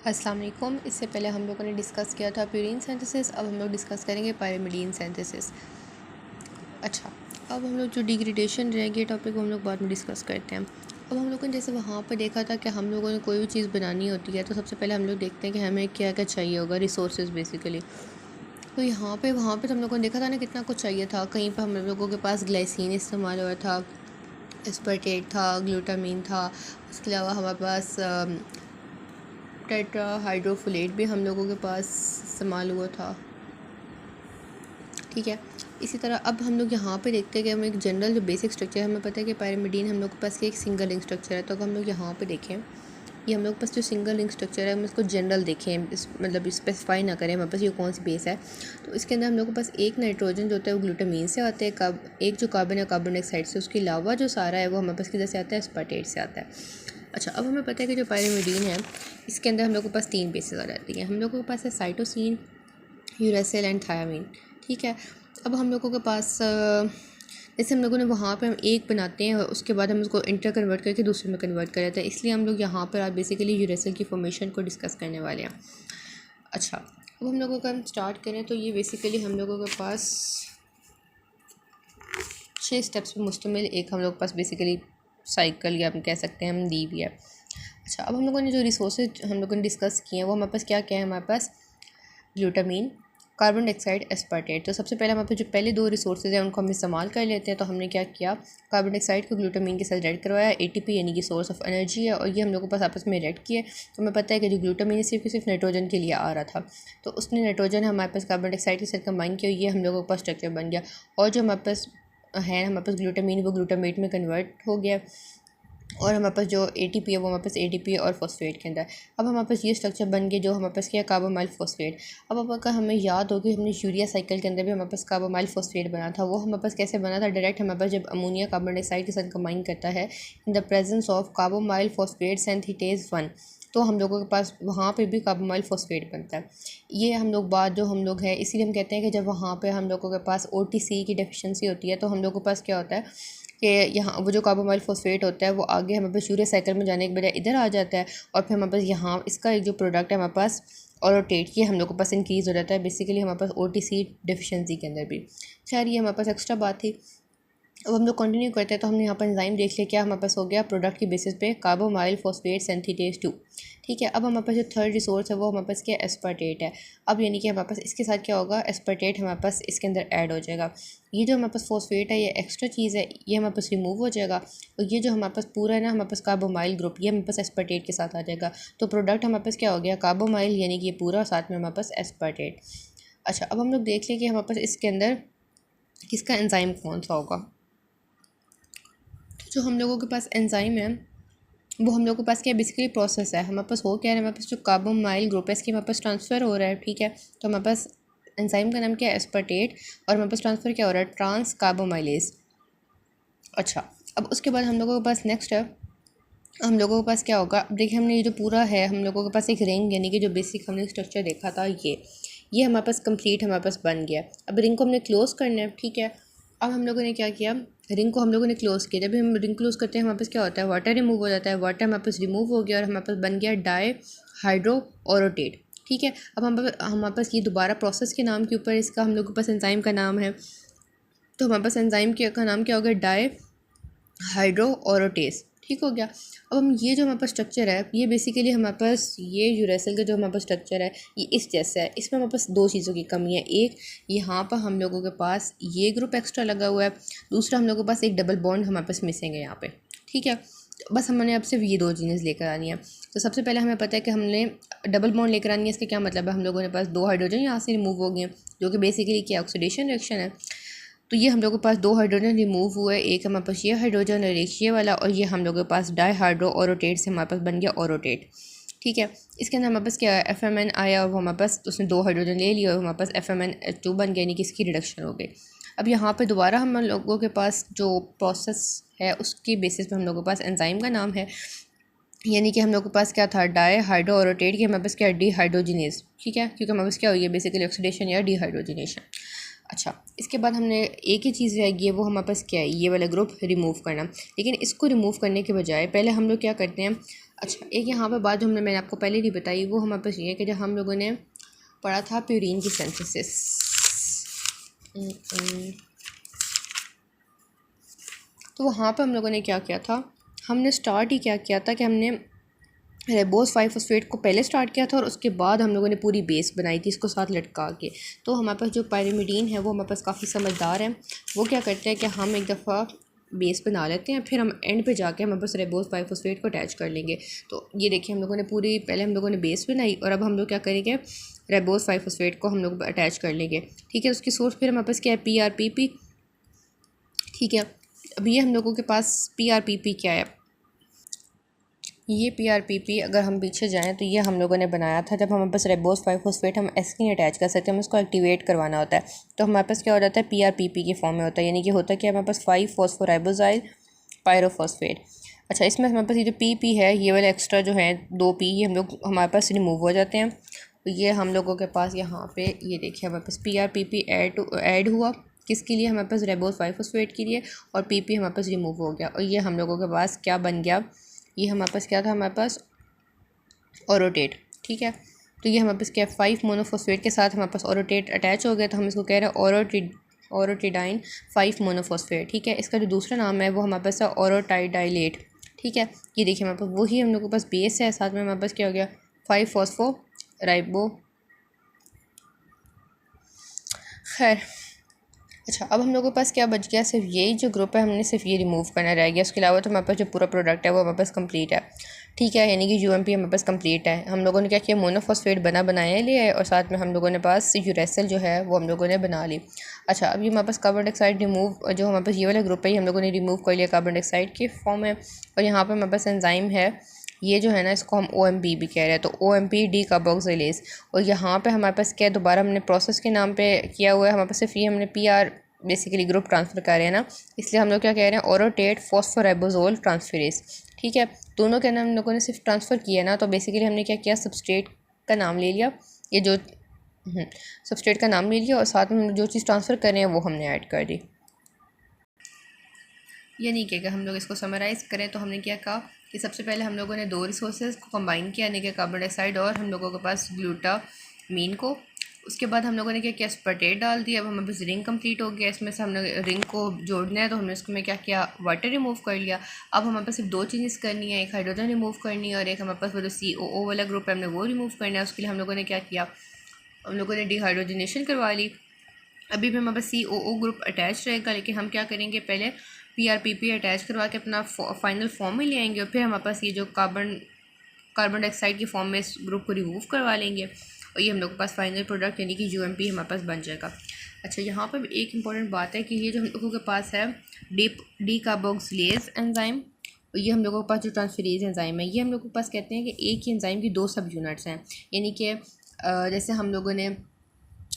अस्सलाम वालेकुम। इससे पहले हम लोगों ने डिस्कस किया था प्यूरीन सिंथेसिस। अब हम लोग डिस्कस करेंगे पायरिमिडीन सिंथेसिस। अच्छा, अब हम लोग जो डिग्रेडेशन रहेगी टॉपिक हम लोग बाद में डिस्कस करते हैं। अब हम लोगों ने जैसे वहाँ पर देखा था कि हम लोगों ने कोई भी चीज़ बनानी होती है तो सबसे पहले हम लोग देखते हैं कि हमें क्या क्या चाहिए होगा, रिसोर्सेज बेसिकली। तो यहाँ पे वहाँ पे हम लोगों ने देखा था ना कितना कुछ चाहिए था। कहीं पर हम लोगों के पास ग्लाइसिन इस्तेमाल हुआ था, एस्पर्टेट था, ग्लूटामीन था, उसके अलावा हमारे पास टेट्रा हाइड्रोफोलेट भी हम लोगों के पास इस्तेमाल हुआ था। ठीक है, इसी तरह अब हम लोग यहाँ पे देखते हैं कि हम एक जनरल जो बेसिक स्ट्रक्चर है, हमें पता है कि पायरिमिडीन हम लोग के पास एक सिंगल रिंग स्ट्रक्चर है। तो अगर हम लोग यहाँ पे देखें, ये हम लोग के पास जो सिंगल रिंग स्ट्रक्चर है हम इसको जनरल देखें, मतलब स्पेसिफाई ना करें हमारे पास ये कौन सी बेस है। तो इसके अंदर हम लोग के पास एक नाइट्रोजन जो होता है वो ग्लूटामीन से आता है, एक जो कार्बन है कार्बन डाइऑक्साइड से, उसके अलावा जो सारा है वो हमारे पास किधर से आता है, एस्पार्टेट से आता है। अच्छा, अब हमें पता है कि जो पायरिमिडीन है इसके अंदर हम लोग के पास 3 बेसेस आ जाती हैं। हम लोगों के पास है साइटोसिन, यूरेसिल एंड थायामीन। ठीक है, अब हम लोगों के पास जैसे हम लोगों ने वहाँ पे हम एक बनाते हैं और उसके बाद हम उसको इंटर कन्वर्ट करके दूसरे में कन्वर्ट कर लेते हैं, इसलिए हम लोग यहाँ पर आज बेसिकली यूरेसिल की फॉर्मेशन को डिस्कस करने वाले हैं। अच्छा, अब हम लोगों का हम स्टार्ट करें तो ये बेसिकली हम लोगों के पास 6 स्टेप्स पर मुश्तमिल एक हम लोग के पास बेसिकली साइकिल या हम कह सकते हैं हम दी हुई है। अच्छा, अब हम लोगों ने जो रिसोर्सेज हम लोगों ने डिस्कस किए हैं वो हमारे पास क्या क्या है, हमारे पास ग्लूटामीन, कार्बन डाइऑक्साइड, एस्पार्टेट। तो सबसे पहले हमारे पास जो पहले 2 रिसोर्सेज हैं उनको हम इस्तेमाल कर लेते हैं। तो हमने क्या किया, कार्बन डाइऑक्साइड को ग्लूटामीन के साथ रेड करवाया, एटीपी यानी कि सोर्स ऑफ एनर्जी है, और ये हम लोगों के पास आपस में रेड किए। तो हमें पता है कि जो ग्लूटामीन सिर्फ नाइट्रोजन के लिए आ रहा था, तो उसने नाइट्रोजन हमारे पास कार्बन डाइऑक्साइड के साथ कंबाइन किया, ये हम लोगों के पास स्ट्रक्चर बन गया। और जो हमारे पास है हमारे पास ग्लूटामीन वो ग्लूटामेट में कन्वर्ट हो गया, और हमारे पास जो एटीपी है वो हमारे पास एटीपी और फॉस्फेट के अंदर। अब हमारे पास ये स्ट्रक्चर बन गया जो हमारे पास क्या है, कार्बोमाइल फॉस्फेट। अब अगर हमें याद हो कि हमने यूरिया साइकिल के अंदर भी हमारे पास कार्बोमाइल फॉस्फेट बना था, वो हमारे पास कैसे बना था, डायरेक्ट हमारे पास जब अमोनिया कार्बन डाइऑक्साइड के साथ कंबाइन करता है in the presence of carbamoyl phosphate synthetase 1, तो हम लोगों के पास वहाँ पे भी कार्बोमाइल फॉस्फेट बनता है। ये हम लोग बात जो हम लोग है, इसीलिए हम कहते हैं कि जब वहाँ पे हम लोगों के पास OTC की डेफिशिएंसी होती है तो हम लोगों के पास क्या होता है कि यहाँ वो जो कार्बोमाइल फॉस्फेट होता है वो आगे हमारे पास यूरिया साइकिल में जाने के बजाय इधर आ जाता है, और फिर हमारे पास यहाँ इसका एक जो प्रोडक्ट है हमारे पास ऑरोटेट, ये हम लोग के पास इंक्रीज़ हो जाता है बेसिकली हमारे पास OTC डेफिशिएंसी के अंदर भी। खैर ये हमारे पास एक्स्ट्रा बात थी। अब हम लोग कंटिन्यू करते हैं तो हमने यहाँ पर एंजाइम देख लिया, क्या हमारे पास हो गया प्रोडक्ट की बेसिस पे कार्बोमाइल फॉस्फेट सिंथेटेज 2। ठीक है, अब हमारे पास जो थर्ड रिसोर्स है वो हमारे पास क्या, एस्पार्टेट है। अब यानी कि हमारे पास इसके साथ क्या होगा, एस्पार्टेट हमारे पास इसके अंदर ऐड हो जाएगा। ये जो हमारे पास फॉस्फेट है ये एक्स्ट्रा चीज़ है, ये हमारे पास रिमूव हो जाएगा, और ये जो हमारे पास पूरा है ना हमारे पास कार्बोमाइल ग्रुप, ये हमारे पास एस्पार्टेट के साथ आ जाएगा। तो प्रोडक्ट हमारे पास क्या हो गया, कार्बोमाइल, यानी कि ये पूरा, साथ में हमारे पास एस्पार्टेट। अच्छा, अब हम लोग देख लें कि हमारे पास इसके अंदर इसका एंजाइम कौन सा होगा। जो हम लोगों के पास एंजाइम है वो हम लोगों के पास क्या बेसिकली प्रोसेस है, हमारे पास हो क्या है, हमारे पास जो कार्बोमाइल ग्रुप है इसके हमारे पास ट्रांसफ़र हो रहा है। ठीक है, तो हमारे पास एंजाइम का नाम क्या है, एस्पार्टेट, और हमारे पास ट्रांसफ़र क्या हो रहा है, ट्रांस कार्बोमाइलेज। अच्छा, अब उसके बाद हम लोगों के पास नेक्स्ट है, हम लोगों के पास क्या होगा। अब देखिए हमने ये जो पूरा है हम लोगों के पास एक रिंग, यानी कि जो बेसिक हमने स्ट्रक्चर देखा था ये हमारे पास कंप्लीट हमारे पास बन गया। अब रिंग को हमने क्लोज़ करना है। ठीक है, अब हम लोगों ने क्या किया, रिंग को हम लोगों ने क्लोज़ किया। जब भी हम रिंग क्लोज़ करते हैं हमारे पास क्या होता है, वाटर रिमूव हो जाता है, वाटर हमारे पास रिमूव हो गया और हमारे पास बन गया डाई हाइड्रो ऑरोटेट। ठीक है, अब हमारे पास ये दोबारा प्रोसेस के नाम के ऊपर इसका हम लोग के पास एंजाइम का नाम है, तो हमारे पास एंजाइम का नाम क्या होगा, डाई हाइड्रो ऑरोटेस। ठीक हो गया। अब हम ये जो हमारे पास स्ट्रक्चर है ये बेसिकली हमारे पास ये यूरेसिल का जो हमारे पास स्ट्रक्चर है ये इस जैसा है। इसमें हमारे पास 2 चीज़ों की कमी है, एक यहाँ पर हम लोगों के पास ये ग्रुप एक्स्ट्रा लगा हुआ है, दूसरा हम लोगों के पास एक डबल बॉन्ड हमारे पास मिसिंग है यहाँ पे। ठीक है, बस हमने अब सिर्फ ये 2 चीज़ें लेकर आनी है। तो सबसे पहले हमें पता है कि हमने डबल बॉन्ड लेकर आनी है। इसका क्या मतलब है, हम लोगों के पास 2 हाइड्रोजन यहाँ से रिमूव हो गए जो कि बेसिकली क्या ऑक्सीडेशन रिएक्शन है। तो ये हम लोगों के पास 2 हाइड्रोजन रिमूव हुए, एक हमारे पास ये हाइड्रोजन और एक ये वाला, और ये हम लोगों के पास डाई हाइड्रो ऑरोटेट से हमारे पास बन गया ऑरोटेट। ठीक है, इसके अंदर हमारे पास क्या है, FMN आया और हमारे पास उसने 2 हाइड्रोजन ले लिया और हमारे पास FMN2 बन गया, यानी कि इसकी रिडक्शन हो गई। अब यहाँ पे दोबारा हम लोगों के पास जो प्रोसेस है उसकी बेसिस पे हम लोगों के पास एंजाइम का नाम है, यानी कि हम लोग के पास क्या था, डाई हाइड्रो ऑरोटेट की हमारे पास क्या, डिहाइड्रोजिनेज। ठीक है, क्योंकि हमारे पास क्या हुई है बेसिकली ऑक्सीडेशन या डिहाइड्रोजिनेशन। अच्छा, इसके बाद हमने एक ही चीज़ रहेगी है वो हमारे पास क्या है, ये वाला ग्रुप रिमूव करना। लेकिन इसको रिमूव करने के बजाय पहले हम लोग क्या करते हैं, अच्छा, एक यहाँ पे बात जो मैंने आपको पहले नहीं बताई, वो हमारे पास ये है कि जब हम लोगों ने पढ़ा था प्यूरीन की सिंथेसिस, तो वहाँ पे हम लोगों ने क्या किया था, हमने स्टार्ट ही क्या किया था कि हमने रेबोस 5-फॉस्फेट को पहले स्टार्ट किया था और उसके बाद हम लोगों ने पूरी बेस बनाई थी इसको साथ लटका के। तो हमारे पास जो पायरिमिडीन है वो हमारे पास काफ़ी समझदार है, वो क्या करते हैं कि हम एक दफ़ा बेस बना लेते हैं, फिर हम एंड पे जाके हम बस रेबोस 5-फॉस्फेट को अटैच कर लेंगे। तो ये देखिए हम लोगों ने पूरी पहले हम लोगों ने बेस बनाई और अब हम लोग क्या करेंगे, रेबोस 5-फॉस्फेट को हम लोग अटैच कर लेंगे। ठीक है, उसकी सोर्स फिर हमारे पास क्या है, PRPP। ठीक है, अब ये हम लोगों के पास PRPP क्या है, ये PRPP अगर हम पीछे जाएं तो ये हम लोगों ने बनाया था जब हमारे पास रेबोस 5-फॉस्फेट हम ऐसे नहीं अटैच कर सकते, हम इसको एक्टिवेट करवाना होता है। तो हमारे पास क्या हो जाता है, PRPP के फॉर्म में होता है, यानी कि होता है कि हमारे पास 5-फॉस्फोराइबोजाइल पायरोफॉस्फेट। अच्छा, इसमें हमारे पास ये जो PP है, ये वाले एक्स्ट्रा जो है 2P, ये हम लोग हमारे पास रिमूव हो जाते हैं। तो ये हम लोगों के पास यहाँ पे ये देखिए हमारे पास PRPP ऐड हुआ, किसके लिए, हमारे पास रेबोस 5-फॉस्फेट के लिए, और PP हमारे पास रिमूव हो गया। और ये हम लोगों के पास क्या बन गया, ये हमारे पास क्या था, हमारे पास ओरोटेट। ठीक है, तो ये हमारे पास क्या, 5 मोनोफॉस्फेट के साथ हमारे पास ओरोटेट अटैच हो गया, तो हम इसको कह रहे हैं ओरोटिडाइन 5 मोनोफॉस्फेट। ठीक है, इसका जो दूसरा नाम है वो हमारे पास है ओरोटाइडाइलेट। ठीक है, ये देखिए हमारे पास वही हम लोग के पास बेस है, साथ में हमारे पास क्या हो गया, 5-फॉस्फोराइबो। खैर, अच्छा, अब हम लोगों के पास क्या बच गया, सिर्फ यही जो ग्रुप है हमने सिर्फ ये रिमूव करना रह गया, उसके अलावा तो हमारे पास जो पूरा प्रोडक्ट है वो हमारे पास कंप्लीट है। ठीक है, यानी कि UMP हमारे पास कंप्लीट है। हम लोगों ने क्या किया, मोनोफॉस्फेट बनाया लिया है और साथ में हम लोगों ने पास यूरेसिल जो है वो हम लोगों ने बना ली। अच्छा, अब ये हमारे पास कार्बन डाइऑक्साइड रिमूव, जो हमारे पास ये वाला ग्रुप है ये हम लोगों ने रिमूव कर लिया कार्बन डाइऑक्साइड के फॉर्म में। और यहाँ पर हमारे पास एंजाइम है, ये जो है ना इसको हम OMP भी कह रहे हैं, तो OMP डीकार्बोक्सिलेज। और यहाँ पे हमारे पास क्या है, दोबारा हमने प्रोसेस के नाम पे किया हुआ है, हमारे पास सिर्फ ये हमने PR बेसिकली ग्रुप ट्रांसफ़र कर रहे हैं ना, इसलिए हम लोग क्या कह रहे हैं, ओरोटेट फॉस्फोराइबोजोल ट्रांसफेरेज। ठीक है, दोनों के नाम हम लोगों ने सिर्फ ट्रांसफ़र किया ना, तो बेसिकली हमने क्या किया, सबस्ट्रेट का नाम ले लिया, ये जो सबस्ट्रेट का नाम ले लिया और साथ में जो चीज़ ट्रांसफ़र कर रहे हैं वो हमने ऐड कर दी। यानी कि अगर हम लोग इसको समराइज़ करें तो हमने क्या कहा कि सबसे पहले हम लोगों ने 2 रिसोर्सेज को कंबाइन किया, यानी कि कार्बन डाइऑक्साइड और हम लोगों के पास ग्लूटामीन को। उसके बाद हम लोगों ने क्या किया, स्पर्टेट डाल दिया। अब हमारे पास रिंग कंप्लीट हो गया, इसमें से हमने रिंग को जोड़ना है तो हमने इसमें क्या किया, वाटर रिमूव कर लिया। अब हमारे पास सिर्फ 2 चीज़ें करनी है, एक हाइड्रोजन रिमूव करनी है और एक हमारे पास वो जो COO वाला ग्रुप है हमने वो रिमूव करना है। उसके लिए हम लोगों ने क्या किया, हम लोगों ने डिहाइड्रोजनेशन करवा ली। अभी भी हमारे पास COO ग्रुप अटैच रहेगा, लेकिन हम क्या करेंगे, पहले PRPP अटैच करवा के अपना फाइनल फॉर्म में ले आएंगे और फिर हमारे पास ये जो कार्बन डाइऑक्साइड के फॉर्म में इस ग्रुप को रिमूव करवा लेंगे और ये हम लोग के पास फाइनल प्रोडक्ट यानी कि UMP हमारे पास बन जाएगा। अच्छा, यहाँ पर एक इंपॉर्टेंट बात है कि ये जो हम लोगों के पास है डीकार्बोक्सिलेज एंजाइम, और ये हम लोगों के पास जो ट्रांसफेरेज एंजाइम है, ये हम लोगों के पास कहते हैं कि एक ही एंजाइम की 2 सब यूनिट्स हैं। यानी कि जैसे हम लोगों ने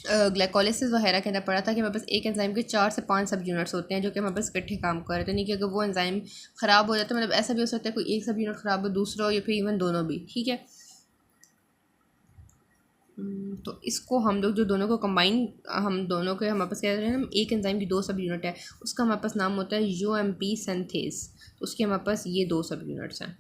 ग्लाइकोलिसिस वगैरह के अंदर पढ़ा था कि हमारे पास एक एंजाइम के 4 से 5 सब यूनिट्स होते हैं जो कि हमारे पास इकट्ठे काम कर रहे थे। नहीं कि अगर वो एंजाइम ख़राब हो जाता है, मतलब ऐसा भी हो सकता है कोई एक सब यूनिट ख़राब हो, दूसरा हो या फिर इवन दोनों भी। ठीक है, तो इसको हम लोग जो दोनों को कंबाइन, हम दोनों के हमारे पास क्या है, हम एक एंजाइम की 2 सब यूनिट है, उसका हमारे पास नाम होता है UMP सिंथेज। तो उसके हमारे पास ये 2 सब यूनिट्स हैं।